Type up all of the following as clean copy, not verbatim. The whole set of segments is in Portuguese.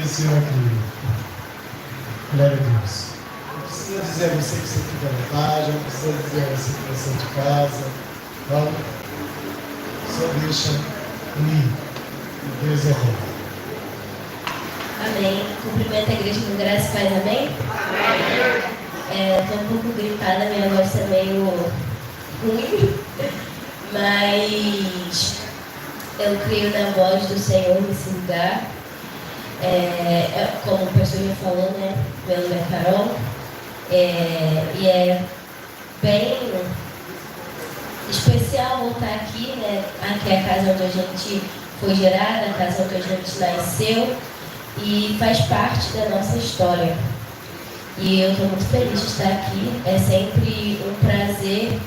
o Senhor é incrível. Glória a Deus. Não precisa dizer a você que você fica à vontade, não precisa dizer a você que você é de casa. Vamos. Só deixa ir. Deus é bom. Amém. Cumprimento a igreja com graça e paz, amém? Amém. Estou um pouco gripada, minha voz está meio ruim, mas eu creio na voz do Senhor nesse lugar. Como o pastor já falou, né? Meu nome é Carol. E é bem especial voltar aqui, né? Aqui é a casa onde a gente foi gerada, a casa onde a gente nasceu e faz parte da nossa história. E eu estou muito feliz de estar aqui. É sempre um prazer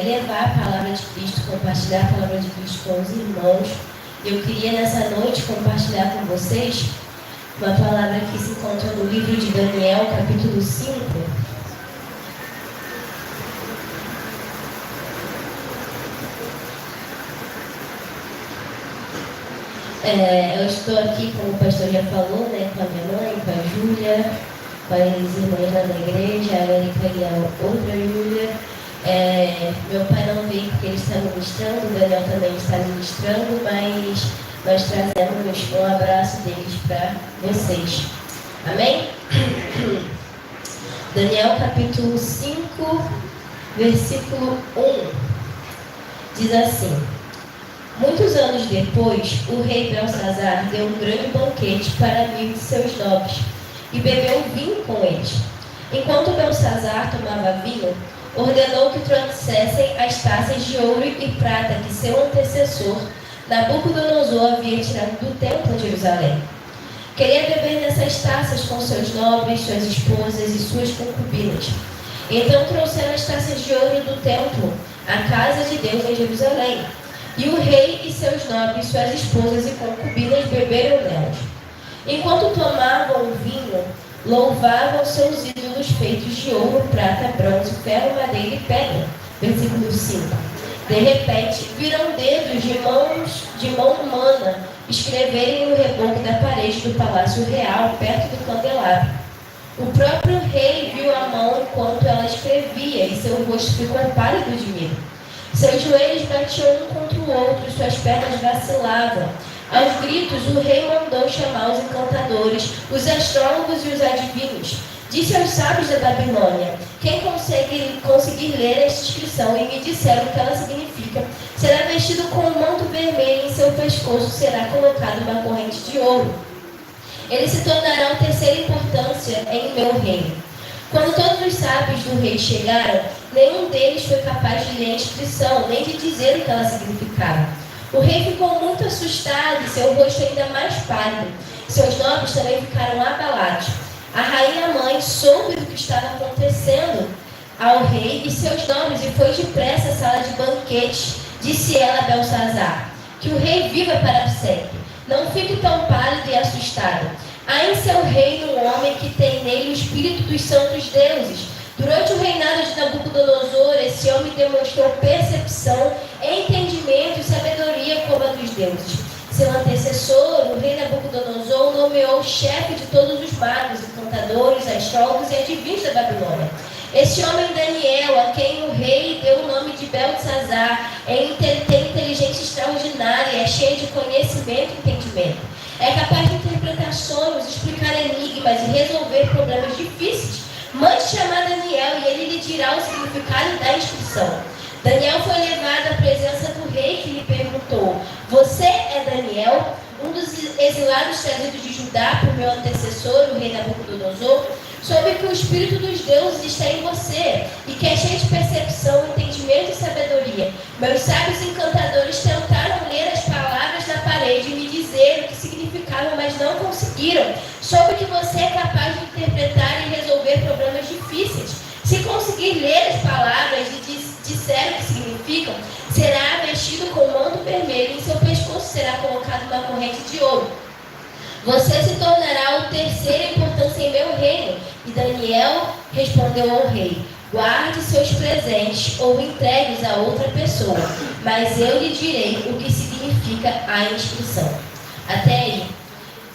levar a palavra de Cristo, compartilhar a palavra de Cristo com os irmãos. Eu queria nessa noite compartilhar com vocês uma palavra que se encontra no livro de Daniel, capítulo 5. Eu estou aqui, como o pastor já falou, né, com a minha mãe, com a Júlia, com as irmãs lá da igreja, a Erika e a outra Júlia. Meu pai não veio porque ele está ministrando, o Daniel também está ministrando, mas nós trazemos um abraço deles para vocês. Amém? Daniel capítulo 5, versículo 1, diz assim: Muitos anos depois, o rei Belsazar deu um grande banquete para 1000 de seus nobres e bebeu vinho com eles. Enquanto Belsazar tomava vinho, ordenou que trouxessem as taças de ouro e prata que seu antecessor, Nabucodonosor, havia tirado do templo de Jerusalém. Queria beber nessas taças com seus nobres, suas esposas e suas concubinas. Então trouxeram as taças de ouro do templo à casa de Deus em Jerusalém. E o rei e seus nobres, suas esposas e concubinas beberam nelas. Enquanto tomavam o vinho, louvavam seus ídolos feitos de ouro, prata, bronze, ferro, madeira e pedra. Versículo 5. De repente, viram dedos de mão humana escreverem no reboco da parede do palácio real, perto do candelabro. O próprio rei viu a mão enquanto ela escrevia, e seu rosto ficou pálido de medo. Seus joelhos batiam um contra o outro, suas pernas vacilavam. Aos gritos, o rei mandou chamar os encantadores, os astrólogos e os adivinhos. Disse aos sábios da Babilônia: quem conseguir ler esta inscrição e me disser o que ela significa, será vestido com um manto vermelho e em seu pescoço será colocada uma corrente de ouro. Ele se tornará de terceira importância em meu reino. Quando todos os sábios do rei chegaram, nenhum deles foi capaz de ler a inscrição, nem de dizer o que ela significava. O rei ficou muito assustado e seu rosto ainda mais pálido. Seus nobres também ficaram abalados. A rainha-mãe soube do que estava acontecendo ao rei e seus nobres e foi depressa à sala de banquetes. Disse ela a Belsazar: que o rei viva para sempre. Não fique tão pálido e assustado. Há em seu reino um homem que tem nele o espírito dos santos deuses. Durante o reinado de Nabucodonosor, esse homem demonstrou percepção, entendimento e sabedoria como a dos deuses. Seu antecessor, o rei Nabucodonosor, nomeou o chefe de todos os magos, encantadores, astrólogos e adivinhos da Babilônia. Esse homem Daniel, a quem o rei deu o nome de Beltesazar, tem inteligência extraordinária, é cheio de conhecimento e entendimento. É capaz de interpretar sonhos, explicar enigmas e resolver problemas difíceis. Mande chamar Daniel e ele lhe dirá o significado da inscrição. Daniel foi levado à presença do rei, que lhe perguntou: você é Daniel, um dos exilados trazidos de Judá por meu antecessor, o rei Nabucodonosor? Soube que o Espírito dos deuses está em você e que é cheio de percepção, entendimento e sabedoria. Meus sábios encantadores tentaram ler as palavras na parede e me dizer o que significavam, mas não conseguiram. Soube que você é capaz de interpretar e resolver problemas difíceis. Se conseguir ler as palavras e disser o que significam, será vestido com um manto vermelho e em seu pescoço será colocada uma corrente de ouro. Você se tornará o terceira importância em meu reino. E Daniel respondeu ao rei: guarde seus presentes ou entregue-os a outra pessoa, mas eu lhe direi o que significa a inscrição. Até aí.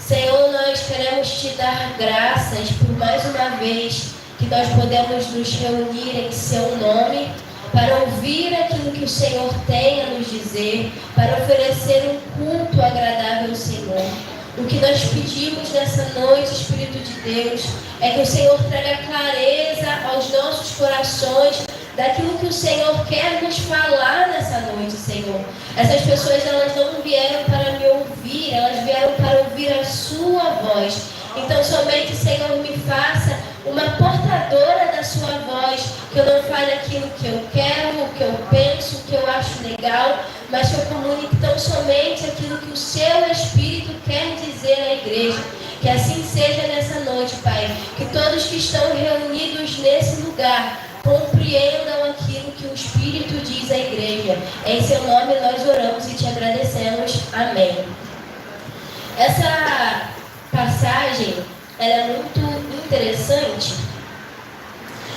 Senhor, nós nós queremos te dar graças por mais uma vez que nós podemos nos reunir em seu nome para ouvir aquilo que o Senhor tem a nos dizer, para oferecer um culto agradável ao Senhor. O que nós pedimos nessa noite, Espírito de Deus, é que o Senhor traga clareza aos nossos corações daquilo que o Senhor quer nos falar nessa noite, Senhor. Essas pessoas, elas não vieram para me ouvir, elas vieram para ouvir a sua voz. Então, somente, Senhor, me faça uma portadora da sua voz, que eu não fale aquilo que eu quero, o que eu penso, o que eu acho legal, mas que eu comunique tão somente aquilo que o seu Espírito quer dizer à igreja. Que assim seja nessa noite, Pai. Que todos que estão reunidos nesse lugar compreendam aquilo que o Espírito diz à igreja. Em seu nome nós oramos e te agradecemos. Amém. Essa passagem, ela é muito interessante,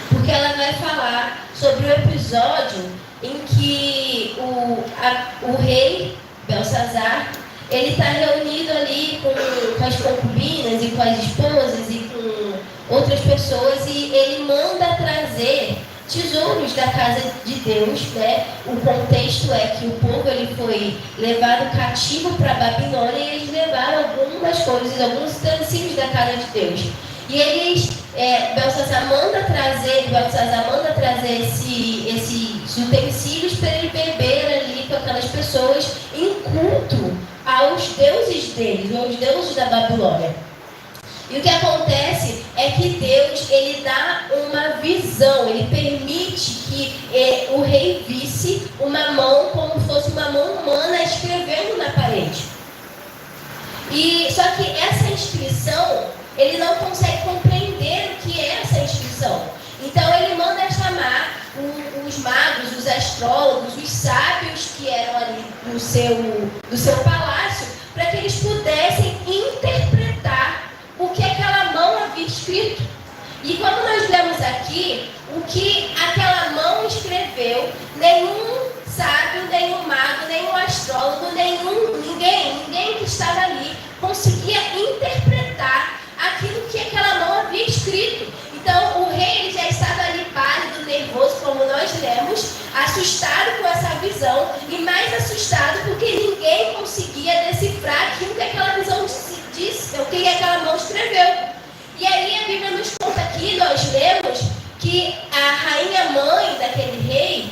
porque ela vai falar sobre o episódio em que o rei Belsazar, ele está reunido ali com as concubinas e com as esposas e com outras pessoas, e ele manda trazer tesouros da casa de Deus, né? O contexto é que o povo ele foi levado cativo para a Babilônia e eles levaram algumas coisas, alguns utensílios da casa de Deus. E eles, Belsazar manda trazer esses utensílios para ele beber ali com aquelas pessoas em culto aos deuses deles, aos deuses da Babilônia. E o que acontece é que Deus, ele dá uma visão, ele permite que o rei visse uma mão, como fosse uma mão humana, escrevendo na parede. E só que essa inscrição, ele não consegue compreender o que é essa inscrição. Então ele manda chamar os magos, os astrólogos, os sábios que eram ali do seu palácio, para que eles pudessem interpretar o que aquela mão havia escrito. E como nós lemos aqui, o que aquela mão escreveu, nenhum sábio, nenhum mago, nenhum astrólogo, ninguém que estava ali conseguia interpretar aquilo que aquela mão havia escrito. Então o rei ele já estava ali pálido, nervoso, como nós lemos, assustado com essa visão, e mais assustado porque ninguém conseguia decifrar aquilo que aquela visão disse, o que aquela mão escreveu. E aí a Bíblia nos conta aqui, nós lemos que a rainha mãe daquele rei,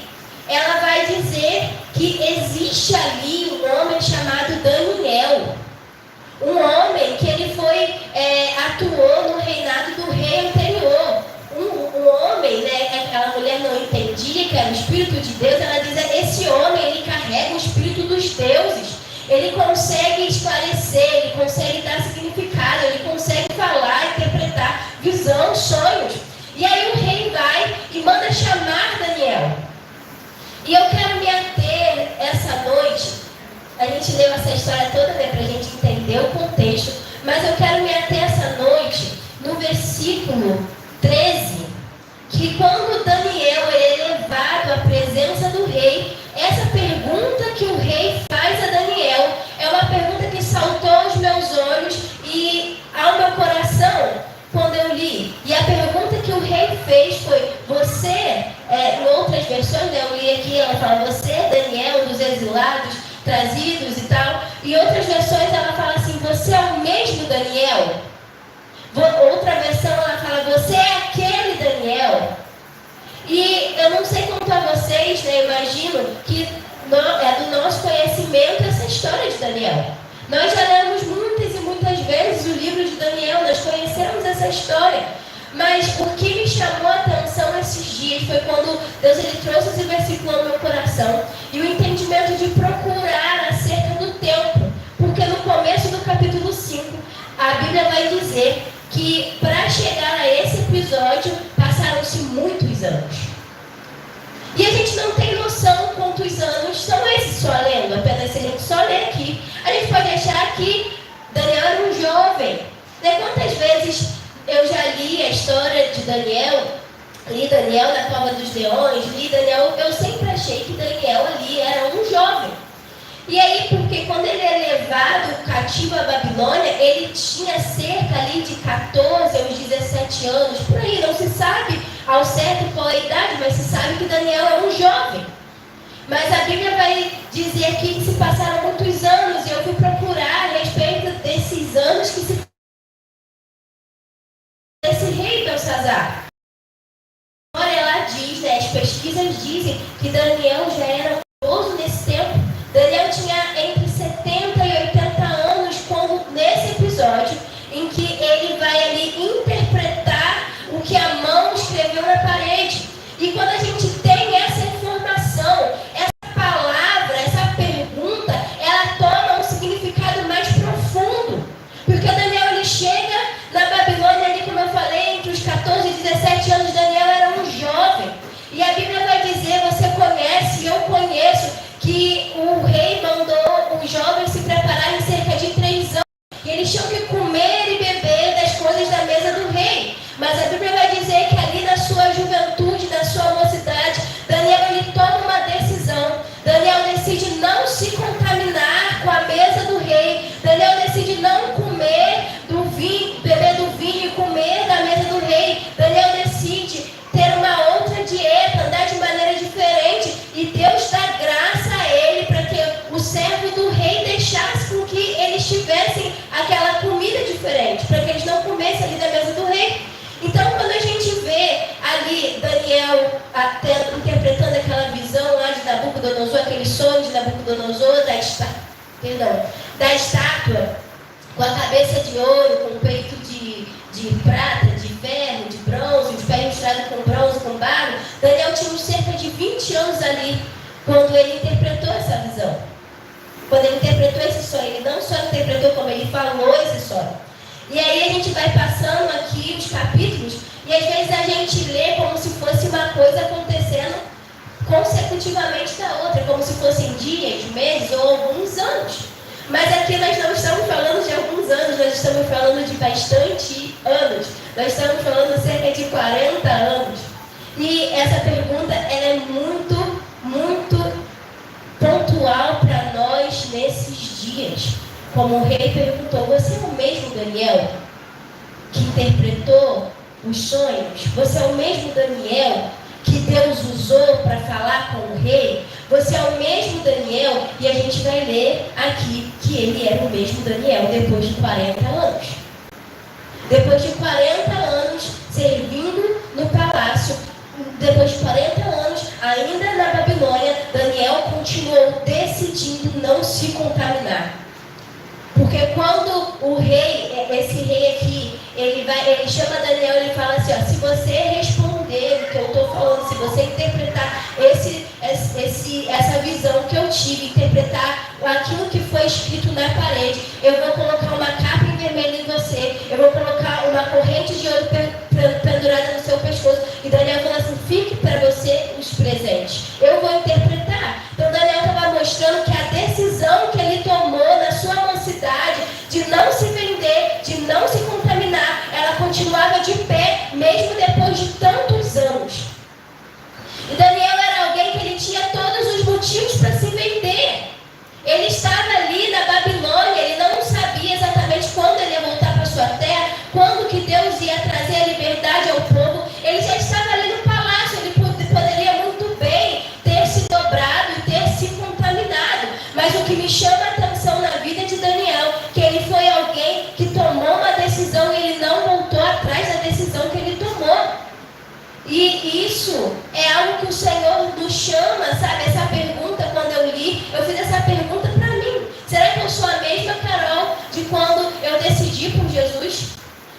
ela vai dizer que existe ali um homem chamado Daniel, um homem que ele atuou no reinado do rei anterior, um homem, né, aquela mulher não entendia que era o Espírito de Deus, ela diz, esse homem, ele carrega o Espírito dos deuses, ele consegue esclarecer, ele consegue dar significado, ele consegue falar, interpretar, visão, sonhos. E aí o rei vai e manda chamar Daniel. E eu quero me ater essa noite, a gente leu essa história toda, né, para a gente entender o contexto, mas eu quero me ater essa noite no versículo 13, que quando Daniel é levado à presença do rei, essa pergunta que o rei faz a Daniel é uma pergunta que saltou aos meus olhos e ao meu coração quando eu li. E a pergunta que o rei fez foi, você, em outras versões, né, eu li aqui, ela fala, você é Daniel, um dos exilados, trazidos e tal. E outras versões ela fala assim, você é o mesmo Daniel? Outra versão ela fala, você é aquele Daniel? E eu não sei quanto a vocês, né, eu imagino que é do nosso conhecimento essa história de Daniel. Nós já lemos muitas e muitas vezes o livro de Daniel, nós conhecemos essa história. Mas o que me chamou a atenção esses dias foi quando Deus ele trouxe esse versículo ao meu coração e o entendimento de procurar acerca do tempo. Porque no começo do capítulo 5, a Bíblia vai dizer que para chegar a esse episódio passaram-se muitos anos. E a gente não tem noção quantos anos são esses só lendo, apenas se a gente só ler aqui. A gente pode achar que Daniel era um jovem. Né? Quantas vezes eu já li a história de Daniel, li Daniel na Cova dos Leões, li Daniel, eu sempre achei que Daniel ali era um jovem. E aí, porque quando ele é levado cativo à Babilônia, ele tinha cerca de 14 aos 17 anos, por aí, não se sabe ao certo qual é a idade, mas se sabe que Daniel é um jovem. Mas a Bíblia vai dizer aqui que se passaram muitos anos, e eu fui procurar a respeito desses anos que se desse rei Belsazar. Olha, ela diz, né, as pesquisas dizem que Daniel já era idoso nesse tempo. Daniel tinha entre 70 e 80 anos, quando nesse episódio em que ele vai ali interpretar o que a mão escreveu na parede. E quando a gente tem essa informação, essa palavra, essa pergunta, ela toma um significado mais profundo. Porque Daniel, ele chega na Babilônia ali, como eu falei, entre os 14 e 17 anos. Daniel era um jovem. E a Bíblia vai dizer, você conhece e eu conheço, que o rei mandou os jovens se prepararem cerca de 3 anos. E eles tinham que comer e beber das coisas da mesa do rei. Mas a Bíblia vai dizer que ali na sua juventude, na sua mocidade, Daniel, ele toma uma decisão. Daniel decide não se contaminar com a mesa do rei. Daniel decide não comer do vinho, beber do vinho e comer da mesa do rei. Daniel decide ter uma outra dieta, andar de maneira diferente. E Deus dá graça a ele para que o servo do rei deixasse com que eles tivessem aquela comida diferente, para que eles não comessem ali da mesa do rei. Então, quando a gente vê ali Daniel interpretando aquela visão lá de Nabucodonosor, aquele sonho de Nabucodonosor da estátua, com a cabeça de ouro, com o peito de prata, de ferro, de bronze, os pés misturados com bronze, com barro, Daniel tinha cerca de 20 anos ali, quando ele interpretou essa visão. Quando ele interpretou esse sonho, ele não só interpretou, como ele falou esse sonho. E aí a gente vai passando aqui os capítulos, e às vezes a gente lê como se fosse uma coisa acontecendo consecutivamente da outra, como se fossem dias, meses ou alguns anos. Mas aqui nós não estamos falando de alguns anos, nós estamos falando de bastante anos. Nós estamos falando cerca de 40 anos. E essa pergunta, ela é muito, muito pontual para nós nesses dias. Como o rei perguntou, você é o mesmo Daniel que interpretou os sonhos? Você é o mesmo Daniel que Deus usou para falar com o rei? Você é o mesmo Daniel? E a gente vai ler aqui que ele era o mesmo Daniel depois de 40 anos. Depois de 40 anos servindo no palácio, depois de 40 anos, ainda na Babilônia, Daniel continuou decidindo não se contaminar. Porque quando o rei, esse rei aqui, ele chama Daniel e ele fala assim, ó, se você responder o que eu estou falando, se você interpretar essa visão que eu tive, interpretar aquilo que foi escrito na parede, eu vou colocar uma capa em vermelho em você, eu vou colocar uma corrente de ouro pendurada no seu pescoço. E Daniel falou assim, fique para você os presentes, eu vou interpretar. Então Daniel estava mostrando que a decisão que ele tomou na sua mocidade de não se vender, de não se contaminar, ela continuava de pé mesmo depois de tantos anos. E Daniel era alguém que ele tinha todos os motivos para se vender. Ele estava ali na Babilônia, ele não sabia exatamente quando ele ia voltar para sua terra, quando que Deus ia trazer a liberdade ao povo. Ele já estava ali no palácio, ele poderia muito bem ter se dobrado e ter se contaminado. Mas o que me chama a atenção na vida de Daniel, que ele foi alguém que tomou uma decisão e ele não voltou atrás da decisão que ele tomou. E isso é algo que o Senhor nos chama, sabe? Essa pergunta, quando eu li, eu fiz essa pergunta para mim. Será que eu sou a mesma Carol de quando eu decidi por Jesus?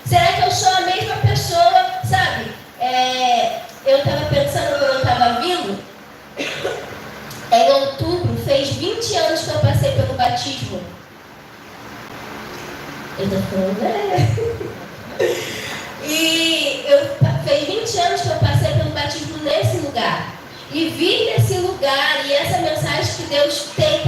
Será que eu sou a mesma pessoa, sabe? Eu estava pensando quando eu estava vindo, em outubro, fez 20 anos que eu passei pelo batismo. Eu estou falando, né? E fez 20 anos que eu passei pelo batismo nesse lugar. E vi nesse lugar, e essa mensagem que Deus tem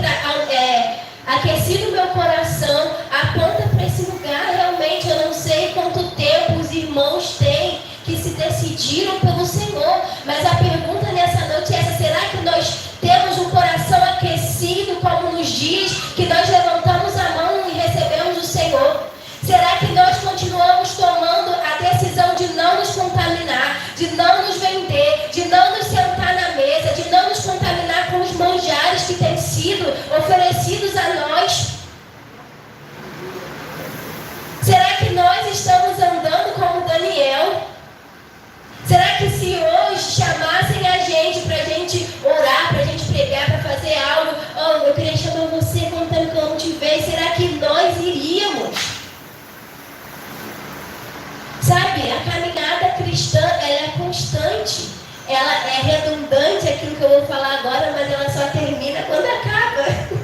aquecido meu coração, aponta para esse lugar. Realmente, eu não sei quanto tempo os irmãos têm que se decidiram pelo Senhor. Mas a pergunta nessa noite é essa: será que nós temos um coração aquecido, como nos diz, que nós levantamos a mão e recebemos o Senhor? Será que nós continuamos estamos tomando a decisão de não nos contaminar, de não nos vender, de não nos sentar na mesa, de não nos contaminar com os manjares que têm sido oferecidos a nós? Será que nós estamos andando como Daniel? Será que se hoje chamassem a gente para a gente orar, para a gente pregar, para fazer algo, eu queria chamar você quando eu não te vejo, será que nós iríamos? Sabe, a caminhada cristã, ela é constante, ela é redundante, aquilo que eu vou falar agora, mas ela só termina quando acaba.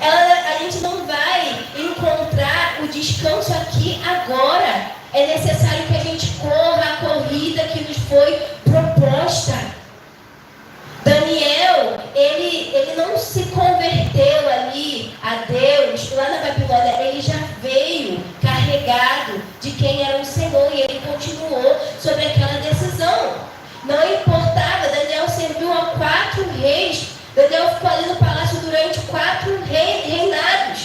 A gente não vai encontrar o descanso aqui agora. É necessário que a gente corra a corrida que nos foi proposta. Daniel, ele não se converteu ali a Deus, lá na Babilônia, ele já veio carregado de quem era o Senhor e ele continuou sobre aquela decisão. Não importava, Daniel serviu a 4 reis, Daniel ficou ali no palácio durante 4 reinados,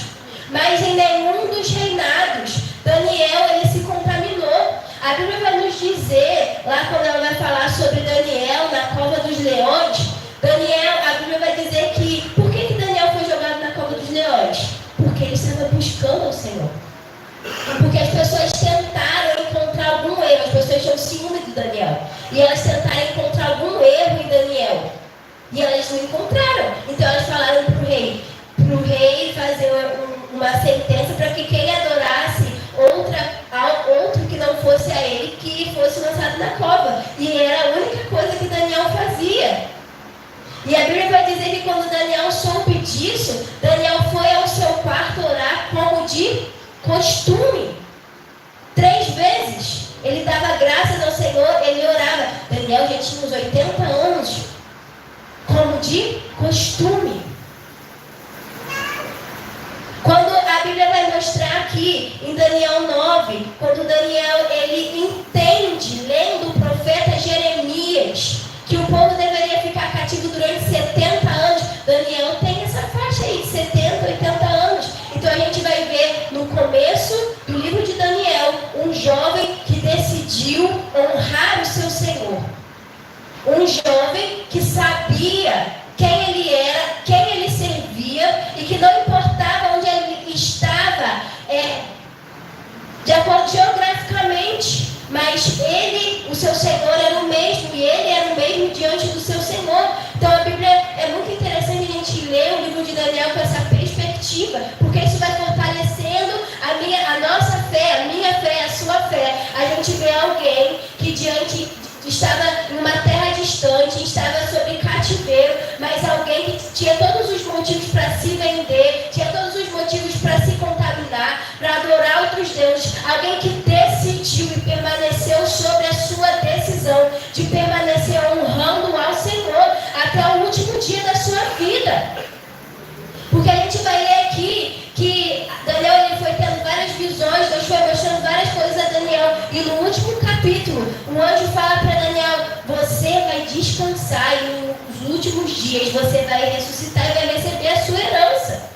mas em nenhum dos reinados, Daniel, ele se contaminou. A Bíblia vai nos dizer, lá quando ela vai falar sobre Daniel na cova dos leões, a Bíblia vai dizer que, por que Daniel foi jogado na cova dos leões? Porque ele estava buscando o Senhor. Porque as pessoas tentaram encontrar algum erro, as pessoas tinham ciúme de Daniel, e elas tentaram encontrar algum erro em Daniel, e elas não encontraram. Então elas falaram para o rei fazer uma sentença para que quem adorasse outro que não fosse a ele, que fosse lançado na cova. E era a única coisa que Daniel fazia. E a Bíblia vai dizer que quando Daniel soube disso, Daniel foi ao seu quarto orar como de costume. 3 vezes ele dava graças ao Senhor, ele orava. Daniel já tinha uns 80 anos, como de costume. Quando a Bíblia vai mostrar aqui em Daniel 9, quando Daniel ele entende, lendo o profeta Jeremias, que o povo deveria ficar cativo durante 70 anos, Daniel tem essa faixa aí de 70, 80 anos. Então a gente vai ver no começo do livro de Daniel, um jovem que decidiu honrar o seu Senhor. Um jovem que sabia quem ele era, quem ele servia, e que não importava onde ele estava, de acordo geograficamente, mas ele, o seu Senhor era o mesmo, e ele era o mesmo diante do seu Senhor. Então a Bíblia é muito interessante a gente ler o livro de Daniel com essa perspectiva, porque isso vai fortalecendo a nossa fé, a minha fé, a sua fé. A gente vê alguém que estava em uma terra distante, estava sob cativeiro, mas alguém que tinha todos os motivos para se vender, tinha todos os motivos para se contaminar, para adorar outros deuses, alguém que decidiu e permaneceu sobre a sua decisão de permanecer honrando ao Senhor até o último dia da sua vida. Porque a gente vai ler aqui que Daniel ele foi tendo várias visões, Deus foi mostrando várias coisas a Daniel, e no último capítulo, o anjo fala para Daniel: você vai descansar e nos últimos dias você vai ressuscitar e vai receber a sua herança.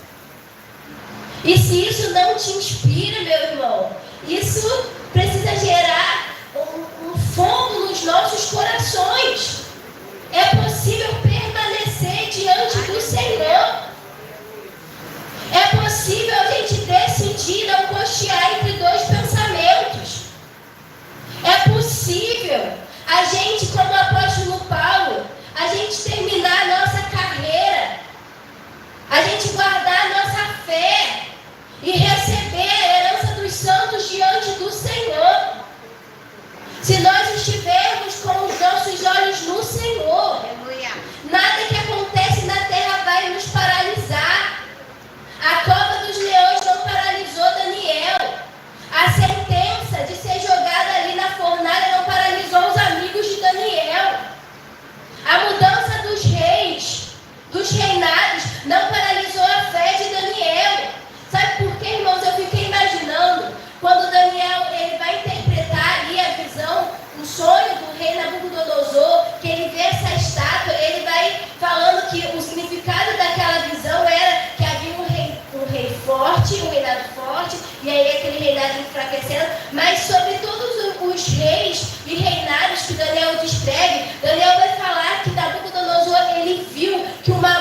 E se isso não te inspira, meu irmão, isso precisa gerar um fogo nos nossos corações. É possível permanecer diante do Senhor. É possível a gente decidir não cochear entre 2 pensamentos. É possível a gente, como o apóstolo Paulo, a gente terminar a nossa carreira, a gente guardar a nossa fé e receber a herança dos santos diante do Senhor. Se nós estivermos com os nossos olhos no Senhor, nada que acontece na terra vai nos paralisar. A cova dos leões não paralisou Daniel. A sentença de ser jogada ali na fornalha não paralisou os amigos de Daniel. A mudança dos reinado forte, e aí aquele reinado enfraquecendo, mas sobre todos os reis e reinados que Daniel descreve, Daniel vai falar que Nabucodonosor, ele viu que uma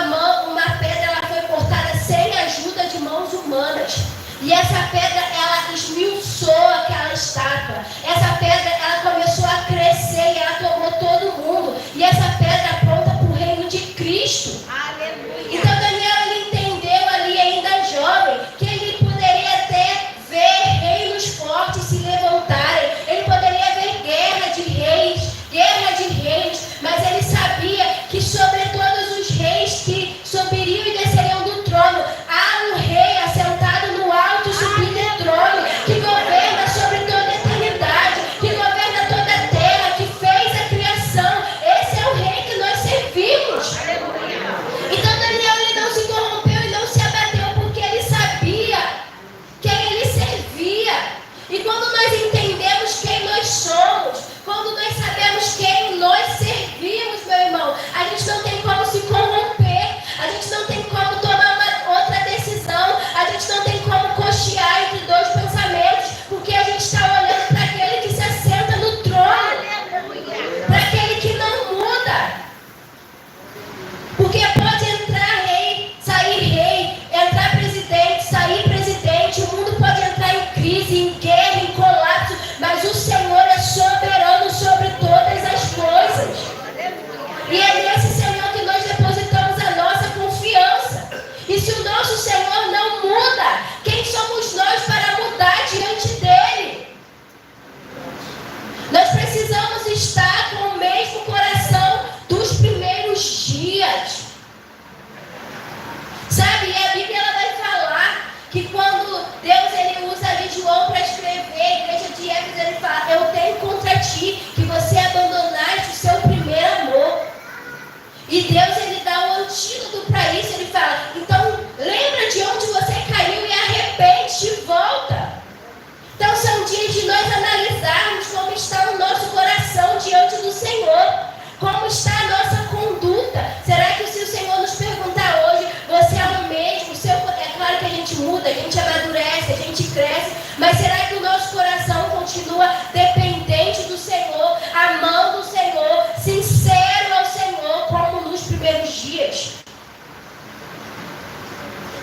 pedra ela foi cortada sem ajuda de mãos humanas. E essa pedra, ela esmiuçou aquela estátua. Essa pedra, ela começou a crescer e ela tomou todo mundo. E essa pedra aponta para o reino de Cristo. Aleluia. Então Daniel, ele entendeu ali, ainda jovem, que ele poderia até ver reinos fortes se levantarem. Ele poderia ver guerra de reis, mas ele sabia que sobre todos os reis que subiriam e desceriam do trono, há um rei assentado no alto e sublime trono, que governa sobre toda a eternidade, que governa toda a terra, que fez a criação. Esse é o rei que nós servimos. Então Daniel, ele não se corrompeu e não se abateu, porque ele sabia quem ele servia. E quando nós entendemos quem nós somos, quando nós sabemos quem nós servimos, meu irmão, a gente não tem como se corromper, a gente não tem como tomar uma outra decisão, a gente não tem como cochear entre dois pensamentos, porque a gente está olhando para aquele que se assenta no trono, para aquele que não muda. Porque pode entrar rei, sair rei, entrar presidente, sair presidente, o mundo pode entrar em crise, em guerra, em colapso, mas o Senhor é soberano sobre todas as coisas. E é nesse Senhor que nós depositamos a nossa confiança. E se o nosso Senhor não muda, quem somos nós para mudar diante dele? Nós precisamos estar com o mesmo coração dos primeiros dias. Sabe, e a Bíblia ela vai falar que quando Deus ele usa ali João para escrever a igreja de Éfeso, ele fala: eu tenho contra ti que você abandonaste o seu primeiro amor. E Deus ele dá um antídoto para isso. Ele fala: então lembra de onde você caiu e arrepende e volta. Então são dias de nós analisarmos como está o nosso coração diante do Senhor, como está a nossa conduta. Será que se o Senhor nos perguntar hoje, você é o mesmo? É claro que a gente muda, a gente amadurece, a gente cresce, mas será que o nosso coração continua dependente do Senhor, amando o Senhor, sincero ao Senhor, como nos primeiros dias?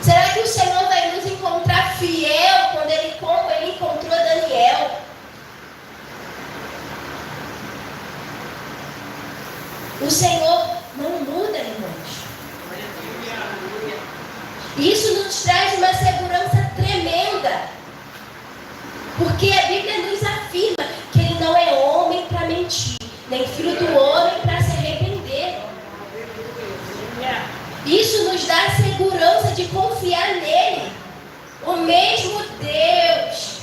Será que o Senhor vai nos encontrar fiel como ele encontrou Daniel? O Senhor não muda, irmãos. Isso nos traz uma segurança tremenda, porque a Bíblia nos afirma que ele não é homem para mentir, nem filho do homem para se arrepender. Isso nos dá a segurança de confiar nele. O mesmo Deus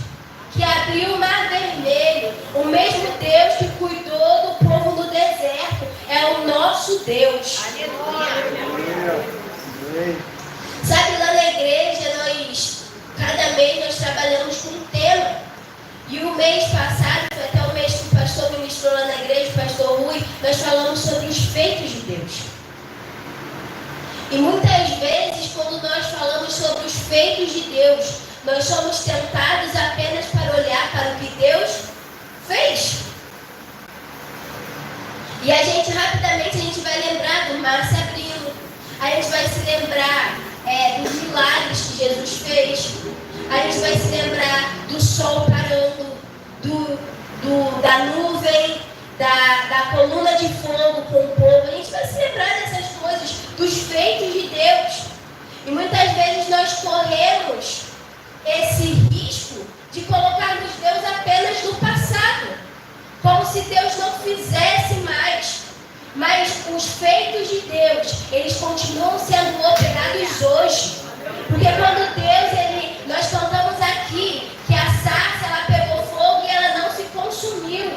que abriu o Mar Vermelho, o mesmo Deus que cuidou do povo no deserto, é o nosso Deus. Aleluia. Sabe, lá na igreja, cada mês nós trabalhamos com um tema. E o mês passado, foi até o mês que o pastor ministrou lá na igreja, o pastor Rui, nós falamos sobre os feitos de Deus. E muitas vezes, quando nós falamos sobre os feitos de Deus, nós somos tentados apenas para olhar para o que Deus fez. E a gente, rapidamente, a gente vai lembrar do mar se abrindo. A gente vai se lembrar dos milagres que Jesus fez. A gente vai se lembrar do sol parando, da nuvem, da coluna de fogo com o povo. A gente vai se lembrar dessas coisas, dos feitos de Deus. E muitas vezes nós corremos esse risco de colocarmos Deus apenas no passado, como se Deus não fizesse mais. Mas os feitos de Deus, eles continuam sendo operados hoje. Porque quando Deus, nós cantamos aqui que a sarça ela pegou fogo e ela não se consumiu.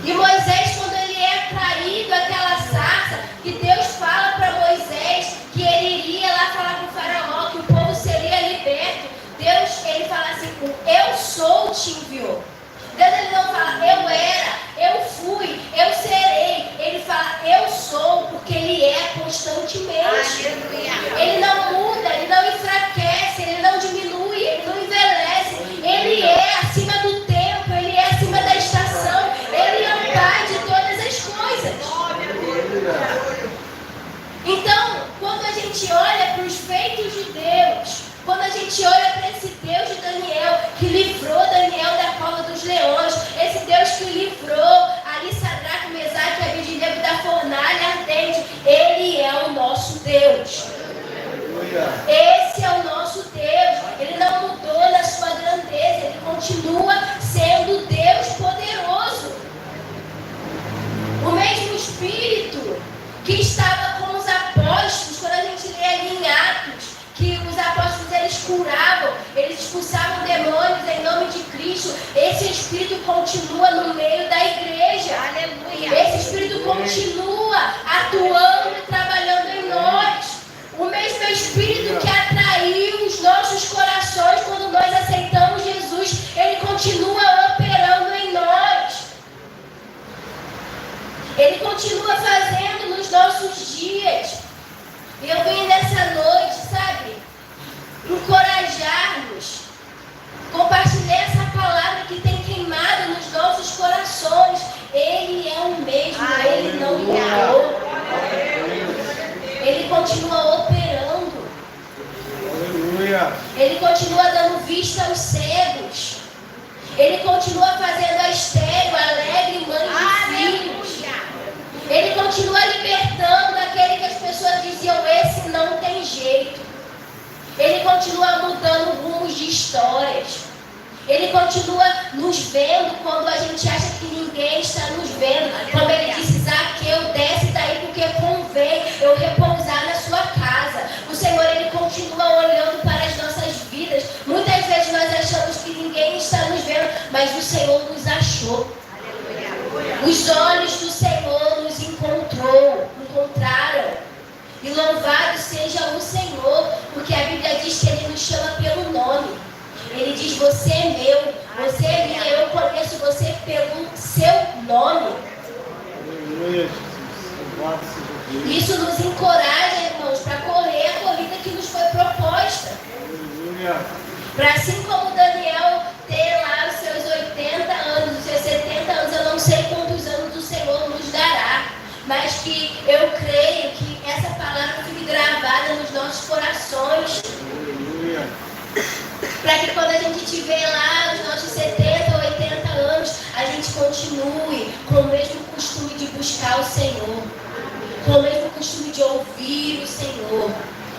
E Moisés, quando ele é traído aquela sarça, que Deus fala para Moisés que ele iria lá falar com o faraó, que o povo seria liberto. Deus, ele fala assim: eu sou te enviou. Deus, ele não fala eu era, eu fui, eu serei. Ele fala eu sou, porque ele é constantemente. Ele não muda, ele não enfraquece, ele não diminui, ele continua sendo Deus poderoso. O mesmo Espírito que estava com os apóstolos, quando a gente lê ali em Atos, que os apóstolos eles curavam, eles expulsavam demônios em nome de Cristo. Esse Espírito continua no meio da igreja. Aleluia. Esse Espírito continua atuando e trabalhando em nós. O mesmo Espírito que atraiu os nossos corações quando nós aceitamos Jesus, ele continua operando em nós. Ele continua fazendo nos nossos dias. E eu vim nessa noite, sabe, encorajar-nos, compartilhar essa palavra que tem queimado nos nossos corações. Ele é o mesmo, ele não mudou. Ele continua operando. Ele continua dando vista aos cegos. Ele continua fazendo a estéril, alegre, mãe de filhos. Ele continua libertando aquele que as pessoas diziam, esse não tem jeito. Ele continua mudando rumos de histórias. Ele continua nos vendo quando a gente acha que ninguém está nos vendo. Como ele disse, Zaqueu, desce daí porque convém eu repousar na sua casa. O Senhor, ele continua olhando para as nossas vidas. Muitas vezes nós achamos que ninguém está nos vendo, mas o Senhor nos achou. Os olhos do Senhor nos encontraram. E louvado seja o Senhor, porque a Bíblia diz que ele nos chama pelo nome. Ele diz, você é meu, você é minha, eu conheço você pelo seu nome. Isso nos encoraja, irmãos, para correr a corrida que nos foi proposta. Para assim como Daniel ter lá os seus 80 anos, os seus 70 anos, eu não sei quantos anos o Senhor nos dará, mas que eu creio que essa palavra fique gravada nos nossos corações. Para que quando a gente tiver lá os nossos 70 ou 80 anos, a gente continue com o mesmo costume de buscar o Senhor, com o mesmo costume de ouvir o Senhor,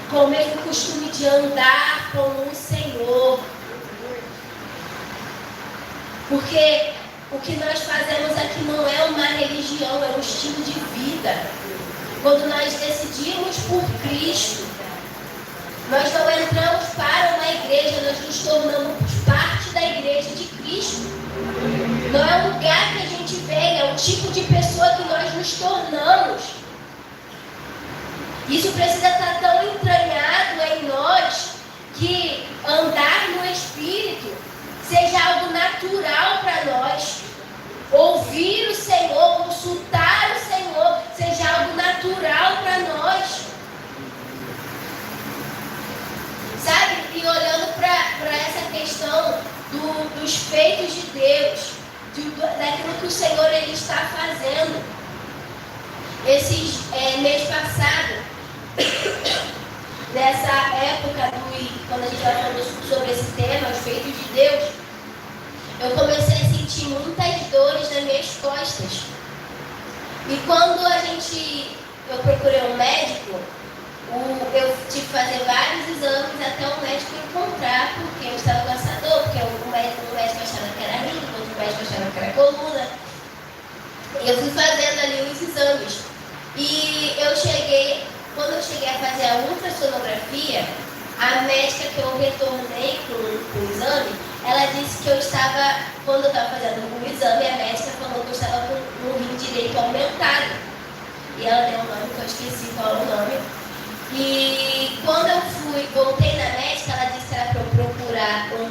com o mesmo costume de andar com o Senhor. Porque o que nós fazemos aqui não é uma religião, é um estilo de vida. Quando nós decidimos por Cristo, nós não entramos para uma igreja, nós nos tornamos parte da igreja de Cristo. Não é o lugar que a gente vem, é o tipo de pessoa que nós nos tornamos. Isso precisa estar tão entranhado em nós que andar no Espírito seja algo natural para nós. Ouvir o Senhor, consultar o Senhor, seja algo natural para nós. Sabe? E olhando para essa questão dos feitos de Deus, daquilo que o Senhor ele está fazendo. Mês passado, nessa época, quando a gente estava falando sobre esse tema, os feitos de Deus, eu comecei a sentir muitas dores nas minhas costas. E quando eu procurei um médico, eu tive que fazer vários exames até o médico encontrar porque eu estava com essa dor, porque o médico achava que era rim, o outro médico achava que era coluna. E eu fui fazendo ali os exames. E quando eu cheguei a fazer a ultrassonografia, a médica que eu retornei com o exame, ela disse que eu estava, quando eu estava fazendo o exame, a médica falou que eu estava com o rim direito aumentado. E ela deu um nome que eu esqueci qual é o nome. E quando eu voltei na médica, ela disse que era para eu procurar um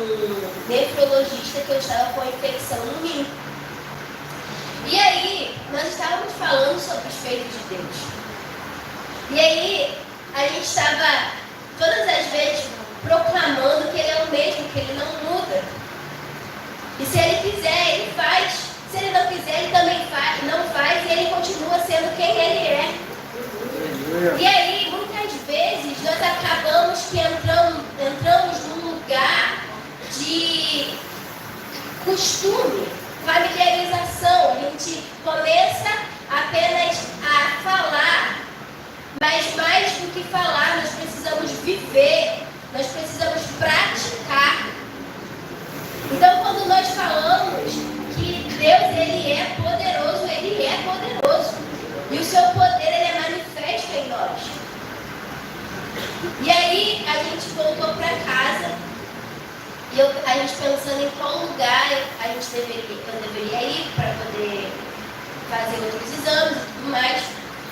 nefrologista que eu estava com infecção no rim. E aí, nós estávamos falando sobre os feitos de Deus. E aí, a gente estava, todas as vezes, proclamando que Ele é o mesmo, que Ele não muda. E se Ele quiser, Ele faz. Se Ele não quiser, Ele também não faz. E Ele continua sendo quem Ele é. E aí, muitas vezes, nós acabamos que entramos num lugar de costume, familiarização. A gente começa apenas a falar, mas mais do que falar, nós precisamos viver, nós precisamos praticar. Então, quando nós falamos que Deus, Ele é poderoso, Ele é poderoso. E o seu poder, Ele é manifesto em nós. E aí, a gente voltou para casa. E a gente pensando em qual lugar eu deveria ir para poder fazer outros exames e tudo mais.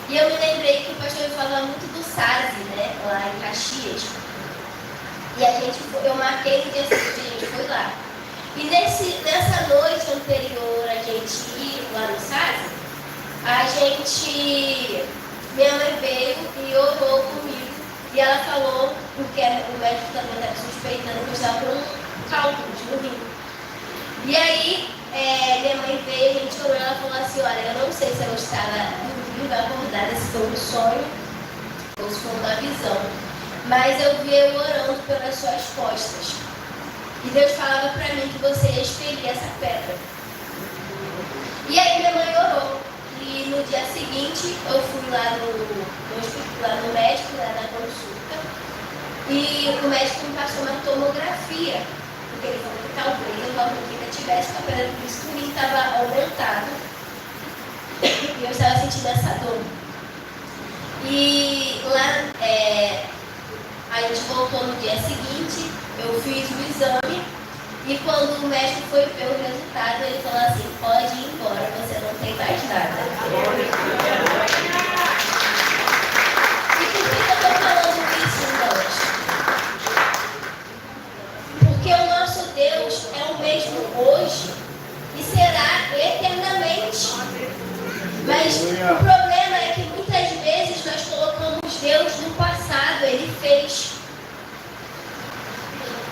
E eu me lembrei que o pastor falava muito do SASE, né? Lá em Caxias. E eu marquei no dia seguinte, a gente foi lá. E nessa noite anterior a gente ir lá no SASE, minha mãe veio e orou comigo. E ela falou, porque o médico também estava suspeitando que eu estava com cálculos no rim. E aí, minha mãe veio, a gente orou, ela falou assim, olha, eu não sei se eu estava dormindo, acordada, se foi um sonho ou se foi uma visão. Mas eu vi eu orando pelas suas costas. E Deus falava para mim que você ia expelir essa pedra. E aí minha mãe orou. E no dia seguinte eu fui lá no médico, lá na consulta. E o médico me passou uma tomografia. Porque ele falou que talvez eu ainda tivesse com a pedra, por isso que o rim estava aumentado. E eu estava sentindo essa dor. E lá a gente voltou no dia seguinte, eu fiz o exame. E quando o médico foi ver o resultado, ele falou assim, pode ir embora, você não tem mais nada. E por que eu estou falando isso, irmãos? Porque o nosso Deus é o mesmo hoje e será eternamente. Mas o problema é que muitas vezes nós colocamos Deus no passado, Ele fez.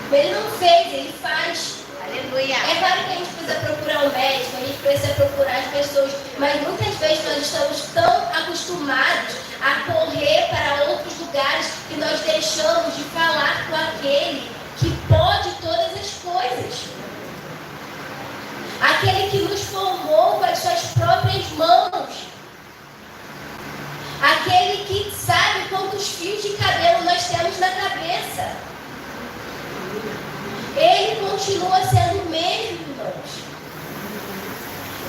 Ele não fez, Ele faz. Aleluia. É claro que a gente precisa procurar um médico, a gente precisa procurar as pessoas, mas muitas vezes nós estamos tão acostumados a correr para outros lugares que nós deixamos de falar com aquele que pode todas as coisas. Aquele que nos formou com as suas próprias mãos. Aquele que sabe quantos fios de cabelo nós temos na cabeça. Ele continua sendo o mesmo, irmãos.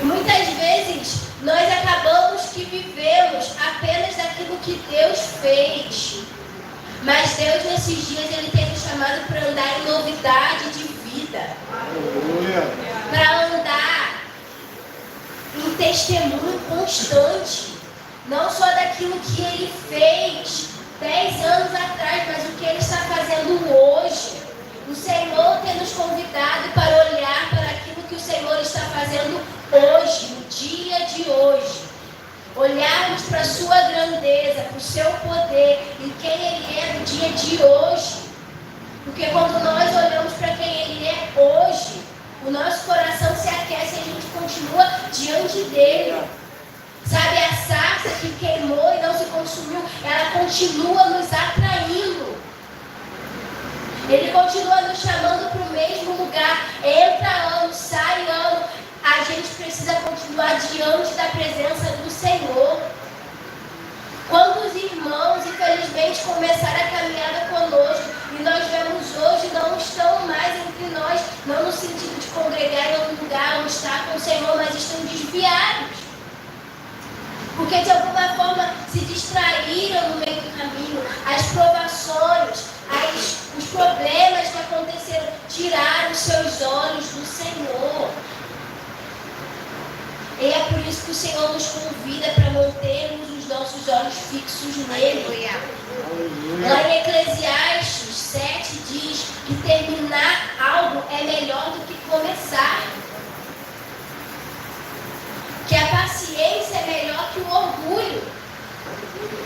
E muitas vezes nós acabamos que vivemos apenas daquilo que Deus fez. Mas Deus nesses dias Ele tem nos chamado para andar em novidade de vida. Para andar em testemunho constante. Não só daquilo que Ele fez 10 anos atrás, mas o que Ele está fazendo hoje. O Senhor tem nos convidado para olhar para aquilo que o Senhor está fazendo hoje, no dia de hoje. Olharmos para a sua grandeza, para o seu poder e quem Ele é no dia de hoje. Porque quando nós olhamos para quem Ele é hoje, o nosso coração se aquece e a gente continua diante dEle. Sabe, a sarça que queimou e não se consumiu, ela continua nos atraindo. Ele continua nos chamando para o mesmo lugar. Entra ano, sai ano. A gente precisa continuar diante da presença do Senhor. Quantos irmãos, infelizmente, começaram a caminhada conosco e nós vemos hoje não estão mais entre nós, não no sentido de congregar em outro lugar, onde está com o Senhor, mas estão desviados. Porque de alguma forma se distraíram no meio do caminho. As provações, os problemas que aconteceram tiraram os seus olhos do Senhor. E é por isso que o Senhor nos convida para mantermos os nossos olhos fixos nele. Lá em Eclesiastes 7 diz que terminar algo é melhor do que começar. Que a paciência é melhor que o orgulho.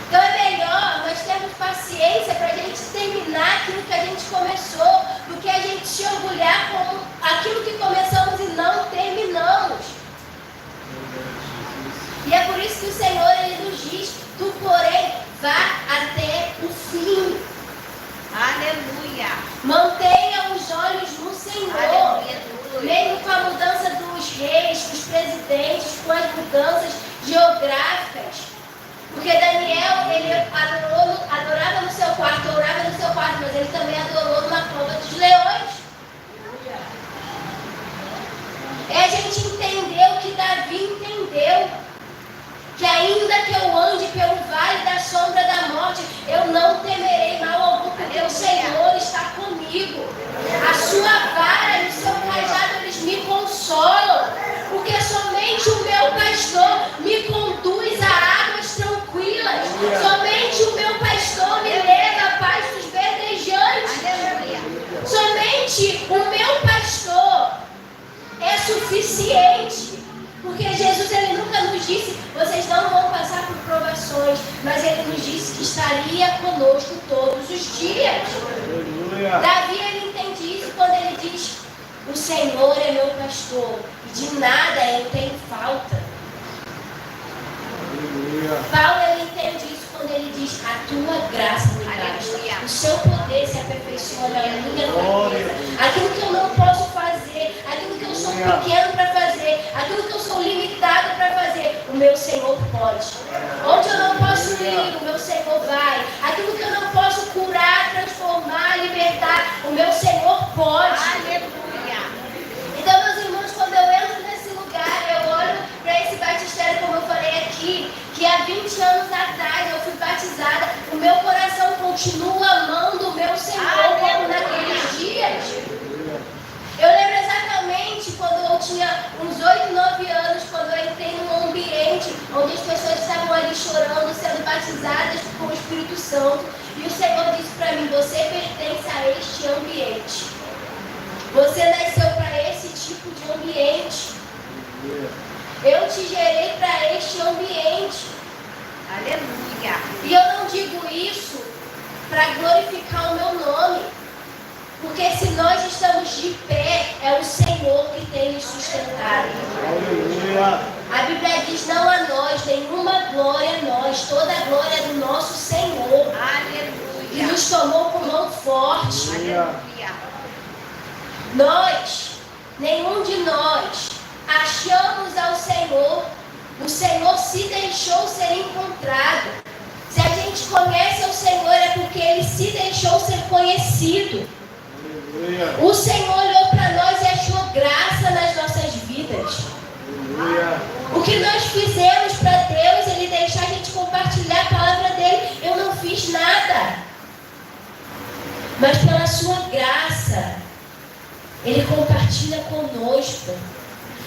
Então é melhor nós termos paciência para a gente terminar aquilo que a gente começou, do que a gente se orgulhar com aquilo que começamos e não terminamos. E é por isso que o Senhor Ele nos diz, tu porém vá até o fim. Aleluia. Mantenha os olhos no Senhor. Aleluia. Mesmo com a mudança dos reis, dos presidentes, com as mudanças geográficas. Porque Daniel, ele adorava no seu quarto, orava no seu quarto, mas ele também adorou numa cova dos leões. É a gente entender o que Davi entendeu. Que ainda que eu ande pelo vale da sombra da morte, eu não temerei mal algum, porque o Senhor está comigo. A sua vara e o seu cajado, eles me consolam. Porque somente o meu pastor me conduz a águas tranquilas. Somente o meu pastor me leva a pastos verdejantes. Somente o meu pastor é suficiente. Porque Jesus, ele nunca nos disse, vocês não vão passar por provações, mas ele nos disse que estaria conosco todos os dias. Davi, ele entende isso quando ele diz, o Senhor é meu pastor, e de nada eu tenho falta. Paulo, ele entende isso quando ele diz, a tua graça me basta, o seu poder se aperfeiçoa na minha fraqueza. Aquilo que eu não posso fazer, aquilo que eu sou pequeno para fazer, aquilo que eu sou limitado para fazer, o meu Senhor pode. Onde eu não posso ir, o meu Senhor vai. Aquilo que eu não posso curar, transformar, libertar, o meu Senhor pode. Então, meus irmãos, quando eu entro nesse lugar, eu olho para esse batistério, como eu falei aqui, que há 20 anos atrás eu fui batizada, o meu coração continua amando o meu Senhor como naqueles dias. Eu lembro exatamente quando eu tinha uns 8, 9 anos, quando eu entrei num ambiente onde as pessoas estavam ali chorando, sendo batizadas com o Espírito Santo, e o Senhor disse para mim, você pertence a este ambiente. Você nasceu para esse tipo de ambiente. Eu te gerei para este ambiente. Aleluia. E eu não digo isso para glorificar o meu nome. Porque se nós estamos de pé, é o Senhor que tem nos sustentado. Aleluia. A Bíblia diz, não a nós, nenhuma glória a nós. Toda a glória é do nosso Senhor. Aleluia. E nos tomou com mão forte. Aleluia. Nós, nenhum de nós, achamos ao Senhor. O Senhor se deixou ser encontrado. Se a gente conhece o Senhor, é porque Ele se deixou ser conhecido. Aleluia. O Senhor olhou para nós e achou graça nas nossas vidas. Aleluia. O que nós fizemos para Deus, Ele deixar a gente compartilhar a palavra dEle. Eu não fiz nada. Mas pela sua graça, Ele compartilha conosco.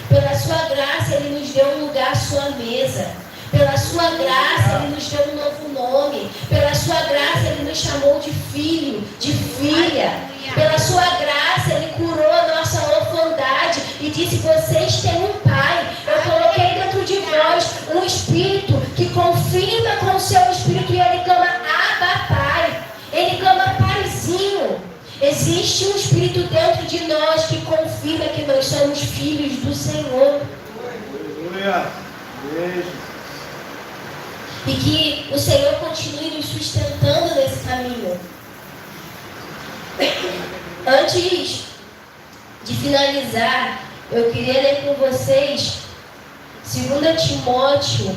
Pela sua graça, Ele nos deu um lugar à sua mesa. Pela sua graça, Ele nos deu um novo nome. Pela sua graça, Ele nos chamou de filho, de filha. Pela sua graça, Ele curou a nossa orfandade e disse, vocês têm um pai. Eu coloquei dentro de vós um espírito que confirma com o seu espírito e ele clama, Abba, Pai. Ele clama, Paizinho. Existe um espírito dentro de nós que confirma que nós somos filhos do Senhor. Aleluia. Beijo. E que o Senhor continue nos sustentando nesse caminho. Antes de finalizar, eu queria ler com vocês 2 Timóteo,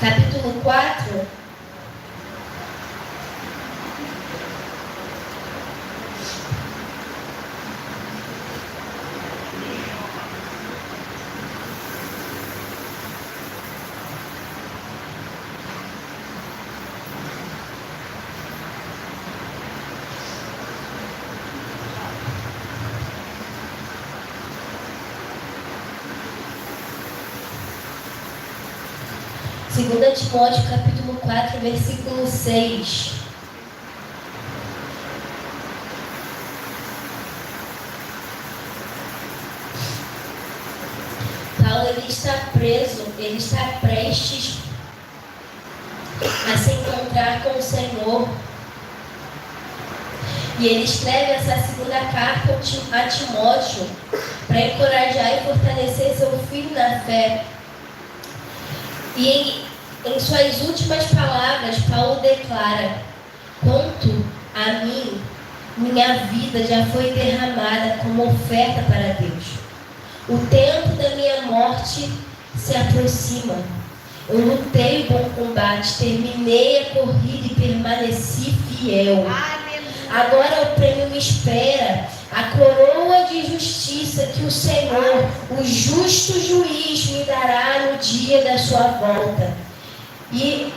capítulo 4. Segunda Timóteo, capítulo 4, versículo 6. Paulo, ele está preso, ele está prestes a se encontrar com o Senhor. E ele escreve essa segunda carta a Timóteo para encorajar e fortalecer seu filho na fé. E em suas últimas palavras, Paulo declara, quanto a mim, minha vida já foi derramada como oferta para Deus. O tempo da minha morte se aproxima. Eu lutei o bom combate, terminei a corrida e permaneci firme. fiel. Aleluia. Agora o prêmio me espera, a coroa de justiça que o Senhor, o justo juiz, me dará no dia da sua volta. E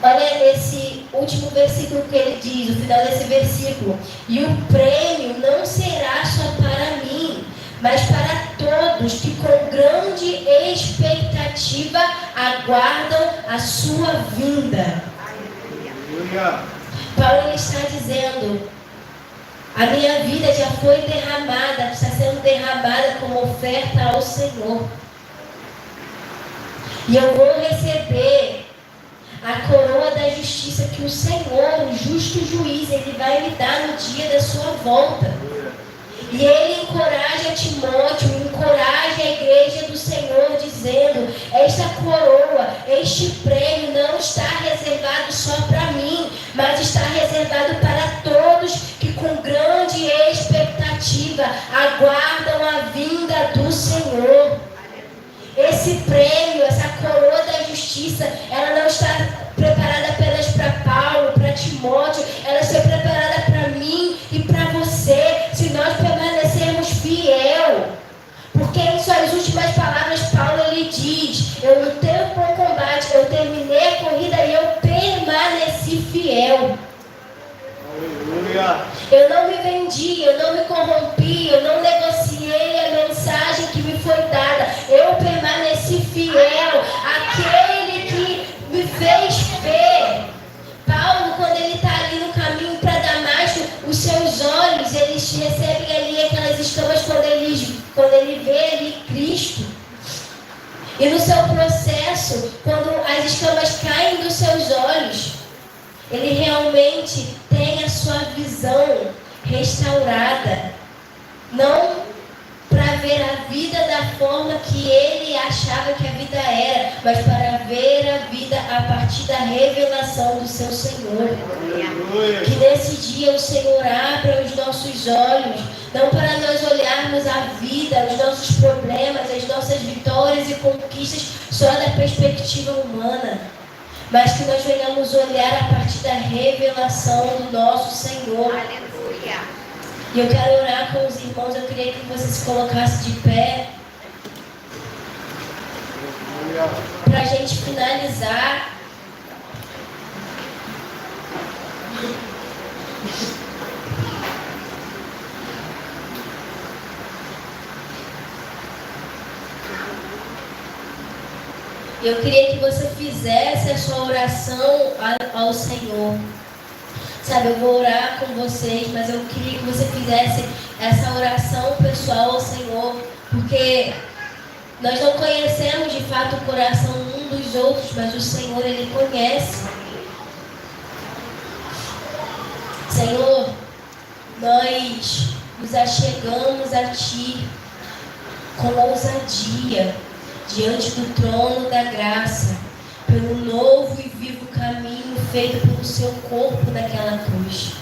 olha esse último versículo que ele diz, o final desse versículo. E o prêmio não será só para mim, mas para todos que com grande expectativa aguardam a sua vinda. Aleluia. Paulo ele está dizendo: a minha vida já foi derramada, está sendo derramada como oferta ao Senhor. E eu vou receber a coroa da justiça que o Senhor, o justo juiz, ele vai me dar no dia da sua volta. E ele encoraja Timóteo, encoraja a igreja do Senhor, dizendo: esta coroa, este prêmio não está reservado só para mim, mas está reservado para todos que com grande expectativa aguardam a vinda do Senhor. Esse prêmio, essa coroa da justiça, ela não está preparada apenas para Paulo, para Timóteo, ela está preparada para mim e para você, se nós permanecermos fiel. Porque em suas últimas palavras, Paulo ele diz: eu lutei o bom combate, eu terminei a corrida e eu permaneci fiel. Eu não me vendi, eu não me corrompi, eu não negociei a mensagem que me foi dada. Eu permaneci fiel àquele que me fez ver. Paulo, quando ele está ali no caminho para Damasco, os seus olhos, eles recebem ali aquelas escamas quando ele vê ali Cristo. E no seu processo, quando as escamas caem dos seus olhos, ele realmente tem a sua visão restaurada. Não para ver a vida da forma que ele achava que a vida era, mas para ver a vida a partir da revelação do seu Senhor. Que nesse dia o Senhor abra os nossos olhos, não para nós olharmos a vida, os nossos problemas, as nossas vitórias e conquistas só da perspectiva humana, mas que nós venhamos olhar a partir da revelação do nosso Senhor. Aleluia. E eu quero orar com os irmãos, eu queria que você se colocasse de pé, para a gente finalizar. Eu queria que você fizesse a sua oração ao Senhor. Sabe, eu vou orar com vocês, mas eu queria que você fizesse essa oração pessoal ao Senhor, porque nós não conhecemos de fato o coração um dos outros, mas o Senhor, Ele conhece. Senhor, nós nos achegamos a Ti com ousadia, diante do trono da graça, pelo novo e vivo caminho feito pelo seu corpo naquela cruz.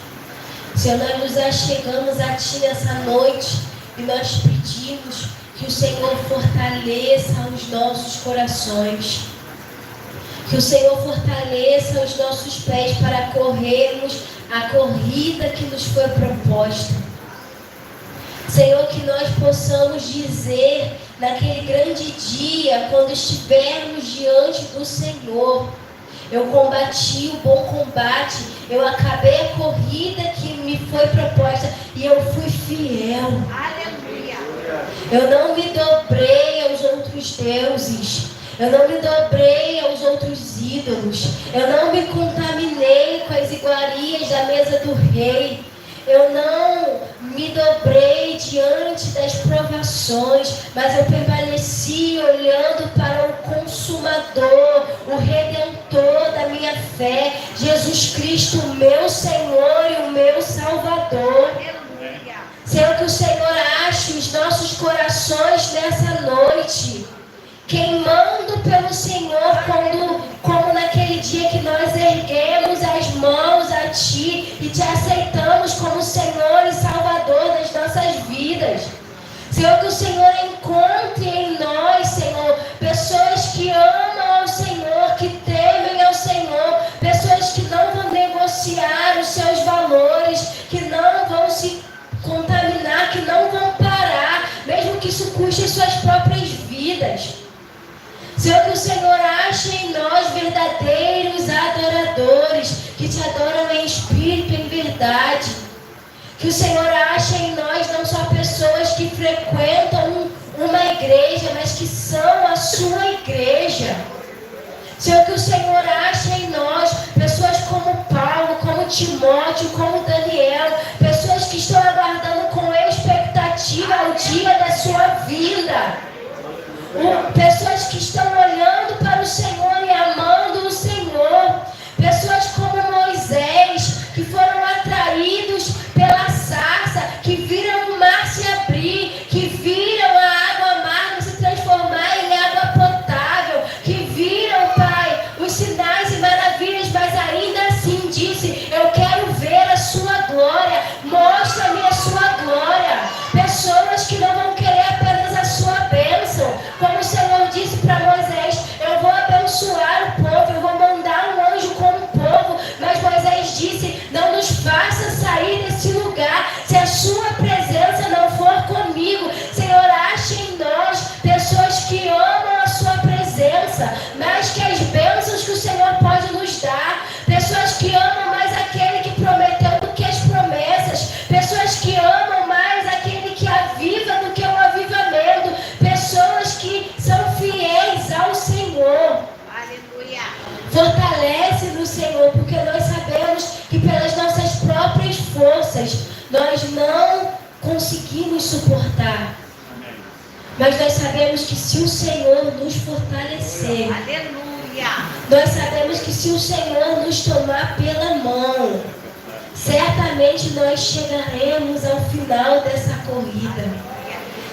Senhor, nós nos achegamos a Ti nessa noite e nós pedimos que o Senhor fortaleça os nossos corações, que o Senhor fortaleça os nossos pés para corrermos a corrida que nos foi proposta. Senhor, que nós possamos dizer naquele grande dia, quando estivermos diante do Senhor: eu combati o bom combate, eu acabei a corrida que me foi proposta e eu fui fiel. Aleluia. Eu não me dobrei aos outros deuses, eu não me dobrei aos outros ídolos, eu não me contaminei com as iguarias da mesa do rei. Eu não me dobrei diante das provações, mas eu permaneci olhando para o Consumador, o Redentor da minha fé, Jesus Cristo, o meu Senhor e o meu Salvador. Aleluia. Senhor, que o Senhor ache os nossos corações nessa noite, queimando pelo Senhor, como naquele dia que nós erguemos as mãos a Ti e Te aceitamos como Senhor e Salvador das nossas vidas. Senhor, que o Senhor encontre em nós, Senhor, pessoas que amam ao Senhor, que temem ao Senhor, pessoas que não vão negociar o vidas. Senhor, que o Senhor ache em nós verdadeiros adoradores, que te adoram em espírito e em verdade. Que o Senhor ache em nós não só pessoas que frequentam uma igreja, mas que são a sua igreja. Senhor, que o Senhor ache em nós pessoas como Paulo, como Timóteo, como Daniel, pessoas que estão aguardando com expectativa o dia da sua vinda. Pessoas que estão olhando para o Senhor e amando o Senhor. Pessoas como Moisés, que foram atraídos pela sarça, que viram o mar se abrir, que viram a água amarga se transformar em água potável, que viram, Pai, os sinais e maravilhas, mas ainda assim disse: eu quero ver a sua glória, mostra-me a sua glória. Pessoas que não vão querer apenas a sua bênção, como o Senhor disse para Moisés: eu vou abençoar o povo, eu vou mandar um anjo com o povo. Mas Moisés disse: não nos faça sair desse lugar se a sua presença não for comigo. Senhor, ache em nós pessoas que amam a sua presença mais que as bênçãos que o Senhor pode nos dar. Pessoas que amam mais aquele que prometeu do que as promessas. Pessoas que amam mais aquele que aviva do que o avivamento. Pessoas que são fiéis ao Senhor. Aleluia. Fortalece no Senhor, porque nós sabemos que pelas nossas próprias forças nós não conseguimos suportar. Mas nós sabemos que se o Senhor nos fortalecer, Aleluia. nós sabemos que se o Senhor nos tomar pela mão, certamente nós chegaremos ao final dessa corrida.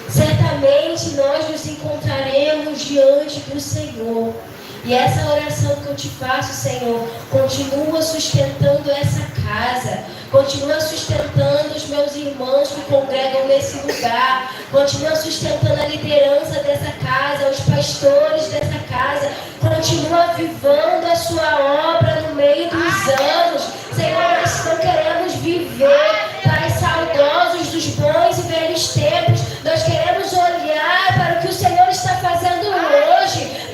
Certamente nós nos encontraremos diante do Senhor. E essa oração que eu te faço, Senhor, continua sustentando essa casa, continua sustentando os meus irmãos que congregam nesse lugar, continua sustentando a liderança dessa casa, os pastores dessa casa, continua avivando a sua obra no meio dos anos. Senhor, nós não queremos viver, Pai, saudosos dos bons e velhos tempos. Nós queremos olhar para o que o Senhor está fazendo hoje,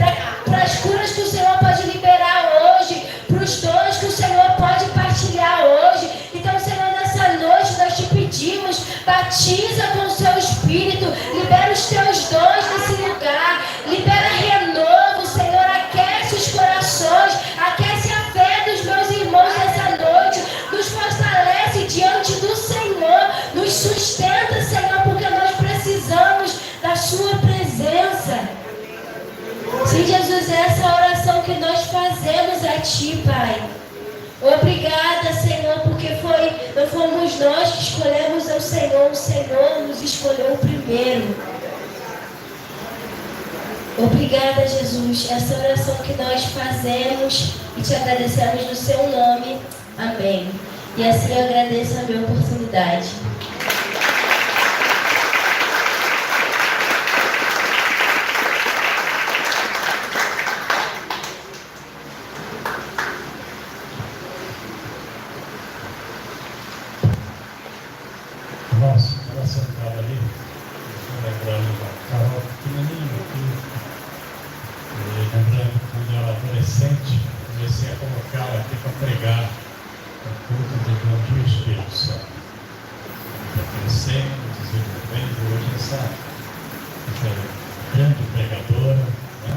para as curas que o Senhor pode liberar hoje, para os dons que o Senhor pode partilhar hoje. Então, Senhor, nessa noite nós te pedimos, batiza com o seu Espírito, libera os teus dons nesse lugar, libera renovo, Senhor, aquece os corações, aquece a fé dos meus irmãos nessa noite, nos fortalece diante do Senhor, nos sustenta, Senhor, porque nós precisamos da sua presença. Sim, Jesus, essa é a oração que nós fazemos a Ti, Pai. Obrigada, Senhor, porque não fomos nós que escolhemos o Senhor nos escolheu primeiro. Obrigada, Jesus, essa oração que nós fazemos e te agradecemos no Seu nome. Amém. E assim eu agradeço a minha oportunidade. Nossa, ela sentada ali, lembrando da Carol pequenininha aqui, lembrando quando eu era adolescente, comecei a colocá-la aqui para pregar o culto do dom do Espírito Santo. Está crescendo, desenvolvendo, hoje essa grande pregadora, né?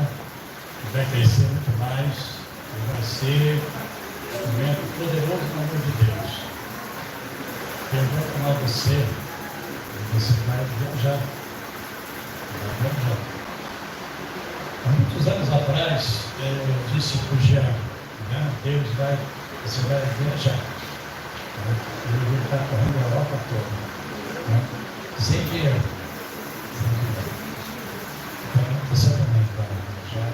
Vai crescer muito mais e vai ser um instrumento poderoso na mão de Deus. Eu vou falar você vai viajar. Há muitos anos atrás, eu disse para o Jean, né? Você vai viajar. Ele está correndo a Europa toda. Né? Sem dinheiro. Então, você também vai viajar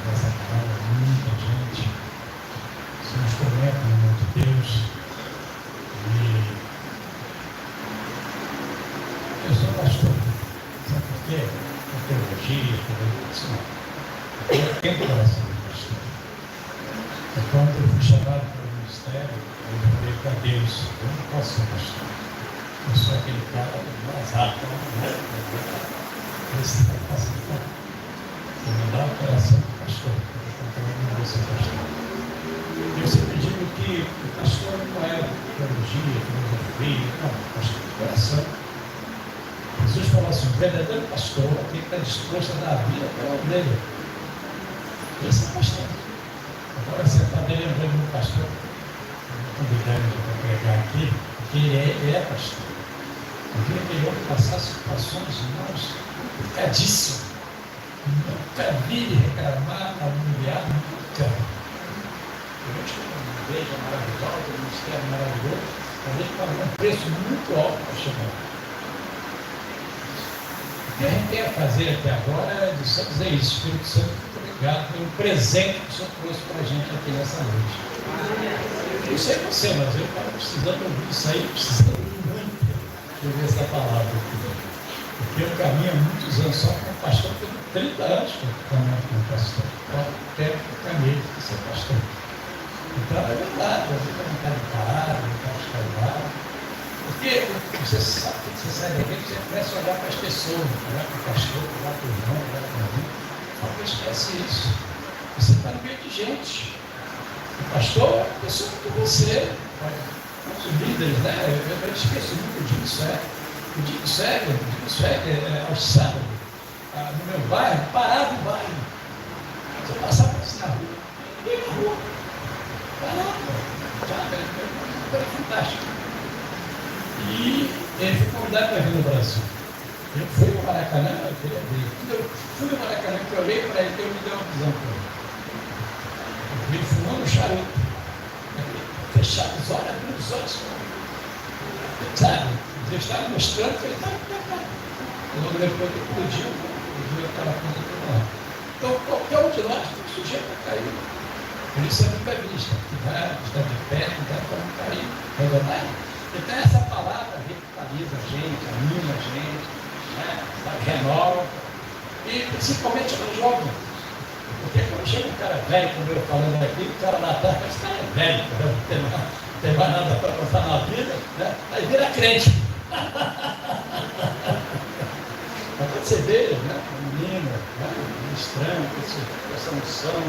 nessa palavra, muita gente. Se instrumento no nome de Deus. Eu sou pastor, sabe por quê? Por teologia, por educação. Eu tenho coração de pastor. E quando eu fui chamado para o ministério, eu falei para Deus: eu não posso ser pastor. Eu sou aquele cara mais rápido. Esse está passando fome. Comandar o coração do pastor. Não vou ser pastor. Eu sempre digo que o pastor não é teologia, filosofia, não, o pastor do coração. Jesus falou assim: o verdadeiro pastor é aquele que está disposto a dar a vida pela ovelha. Esse é o pastor. Agora você está lembrando do pastor, convidando para pregar aqui, porque ele é pastor. Eu vi aquele homem passar situações, irmãos, complicadíssimas. Nunca vi ele reclamar, humilhar, nunca. Eu acho que é uma igreja maravilhosa, um ministério maravilhoso, mas ele pagou um preço muito alto para chegar lá. O que a gente quer fazer até agora é só dizer isso: Espírito Santo, muito obrigado pelo presente que o Senhor trouxe para a gente aqui nessa noite. Eu não sei você, mas eu estava precisando ouvir isso aí, precisando muito de ouvir essa palavra aqui. Porque eu caminho há muitos anos só como pastor, tenho 30 anos que eu caminho como pastor. Até o caminho de ser pastor. Então é verdade, às vezes não está de parado, não está escalado. Porque você sabe que você sai daqui, você começa a olhar para as pessoas, olhar para o pastor, olhar para o irmão, olhar para o amigo. Não esquece isso. Você está no meio de gente. O pastor é uma pessoa como você. Os líderes, né? Eu esqueço muito disso. O Dico Swagger, aos sábados, no meu bairro, parava o bairro. Você passava assim na rua, e na rua, parava. Era fantástico. E ele foi convidado para vir no Brasil. Eu fui no Maracanã, eu queria ver. Quando eu fui no Maracanã, que eu olhei para ele, eu me dei uma visão para ele. Eu vi fumando charuto, fechado os olhos, abrindo os olhos, sabe? Deus estava mostrando que ele estava preparado. Logo depois ele explodiu, viu aquela coisa toda lá. Então, qualquer um de nós está sujeito a cair. Por isso é nunca vista. Está de pé, não dá para não cair. É verdade? Então, essa palavra revitaliza a gente, anima a gente, né? Renova. E principalmente nos jovens. Porque quando chega um cara velho, como eu falando aqui, o cara lá atrás, esse cara é velho, não tem mais nada para passar na vida, né? Aí vira crente. Mas quando você vê, né, um menino, né, um estranho, com essa unção,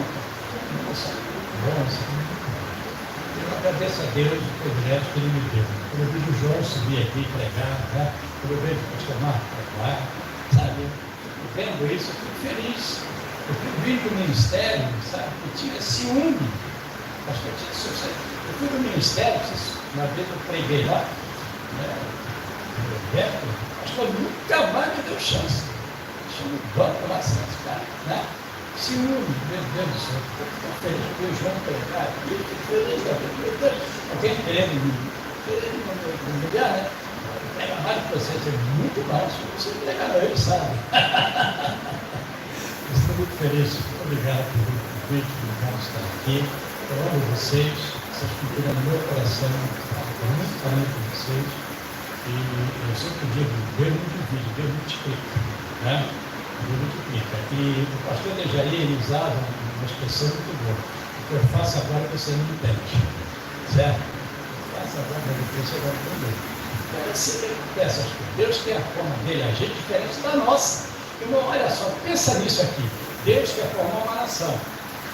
eu agradeço a Deus o privilégio que Ele me deu. Quando eu vejo o João subir aqui e pregar, né, quando eu vejo o pastor Marcos pregar, sabe, eu vendo isso, eu fico feliz. Eu fico vindo do ministério, sabe, que tinha ciúme. Pastor, eu fui do ministério, uma vez eu preguei lá, né, Roberto, pastor nunca mais me deu chance. Chama o banco lá, cara, né? Ciúme, meu Deus do céu, eu fico feliz que o João pregar, eu fico feliz, meu Deus, alguém querendo me humilhar, né? Prega mais que você, é muito mais, você prega não, ele sabe. Estou muito feliz, muito obrigado pelo convite, obrigado por estar aqui. Eu amo vocês, vocês figuram no meu coração, eu muito carinho por vocês. E eu sempre digo, Deus não divide, Deus multiplica, né? Deus multiplica. E o pastor Dejaí, ele usava uma expressão muito boa: o que eu faço agora você não entende, certo? Eu faço agora, mas depois você vai entender. Então é assim que ele peça as coisas. Deus tem a forma dele, a gente diferente da nossa. Irmão, olha só, pensa nisso aqui. Deus quer formar uma nação.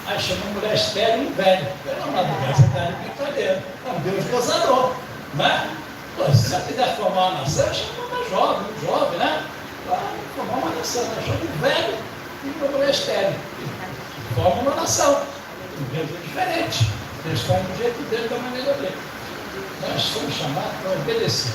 Aí chama uma mulher estéril e um velho. Pelo amor de Deus, você está de brincadeira. É um Deus gozador, né? Pô, se você quiser formar uma nação, chama uma jovem, um jovem, né? Para formar uma nação, né? Chama um velho e uma mulher estéril. Forma uma nação. Um Deus é diferente. Deus faz do jeito dele, da maneira dele. Nós somos chamados para obedecer.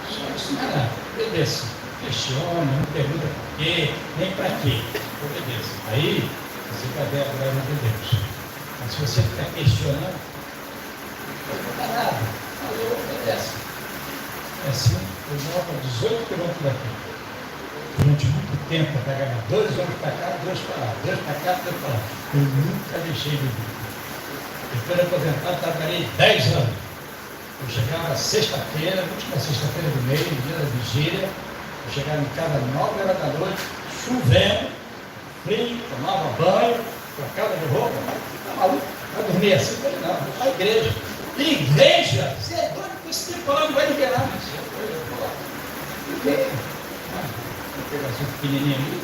Só isso não é nada. Obedeça. Questiona, não pergunta por quê, nem para quê. Obedeça. Aí você vai ver a glória de Deus. Mas se você ficar questionando, não vai mudar nada. Valeu, obedece. É assim, eu moro a 18 quilômetros daqui. Durante muito tempo, eu pegava 2 anos para cá, 2 para lá, 2 para cá, 2 para lá. Eu nunca deixei de vir. Depois de aposentado, trabalhei 10 anos. Eu chegava sexta-feira, última sexta-feira do mês, dia da vigília. Eu chegava em casa às 9 horas da noite, chovendo, frio, tomava banho, trocava de roupa, mas fica maluco, vai dormir assim, eu falei, não, vou para a igreja. Igreja? Você é doido com esse tempo lá, não vai liberar. pedacinho pequenininho ali.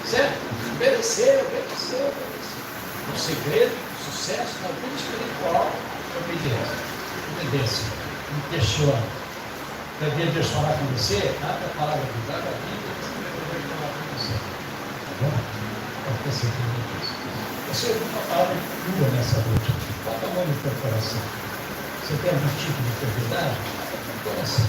Certo? Obedecer. O segredo do sucesso na vida espiritual é obediência. Não questiona. Quer ver Deus falar com você? Abre a palavra de Deus, abre a Bíblia, você vai ver Deus falar com você. Tá bom? Pode ter certeza disso. Você ouviu uma palavra crua nessa noite. Bota a mão no teu coração. Você tem algum tipo de enfermidade? Bota no teu coração.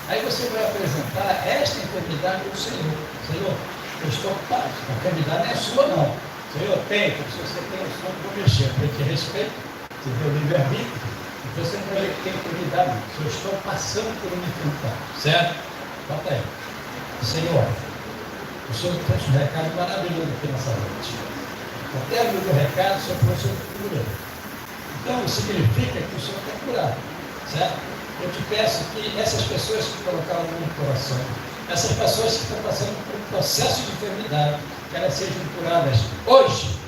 Aí você vai apresentar esta enfermidade ao Senhor. Senhor, eu estou ocupado. A enfermidade não é sua, não. Senhor, tem. Se você tem o som, vou mexer. Eu te respeito. Você deu livre-arbítrio. Então você não vai ver que tem enfermidade. Se eu estou passando por uma enfermidade. Certo? Bota aí. Senhor, o Senhor trouxe um recado maravilhoso aqui nessa noite. Até o meu recado, o Senhor trouxe cura. Então, significa que o Senhor quer curar. Certo? Eu te peço que essas pessoas que colocaram no coração, essas pessoas que estão passando por um processo de enfermidade, que elas sejam curadas hoje,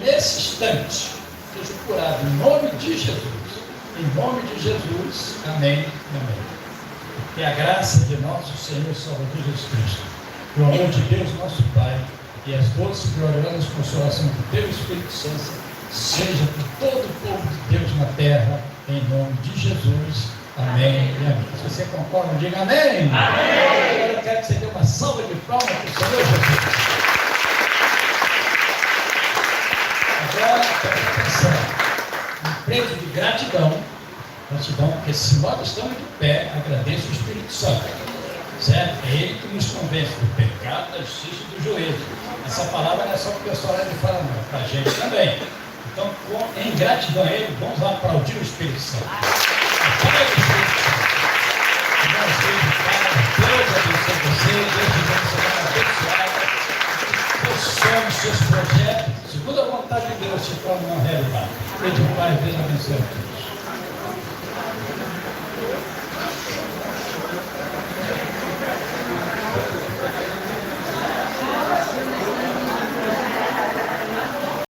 nesse instante, sejam curadas em nome de Jesus. Em nome de Jesus, amém, amém. Que a graça de nosso Senhor e Salvador Jesus Cristo, o amor de Deus, nosso Pai, e as doces e gloriosas consolações do Deus Espírito Santo, seja por todo o povo de Deus na terra, em nome de Jesus, amém e amém. Se você concorda, diga amém. Amém. Agora eu quero que você dê uma salva de palmas para o Senhor Jesus. Agora, presta atenção. Preço de gratidão, porque se nós estamos de pé, agradeço o Espírito Santo, certo? É Ele que nos convence do pecado, da justiça e do juízo. Essa palavra não é só para o pessoal lá de fora, não, para a gente também. Então, em gratidão a Ele, vamos lá aplaudir o Espírito Santo. Aplaudir o Espírito Santo. Deus abençoe você, Deus te dê semana abençoada. Seus sonhos, seus projetos, segundo a vontade de Deus, se tornam uma realidade. Deus Pai, Deus abençoe a todos.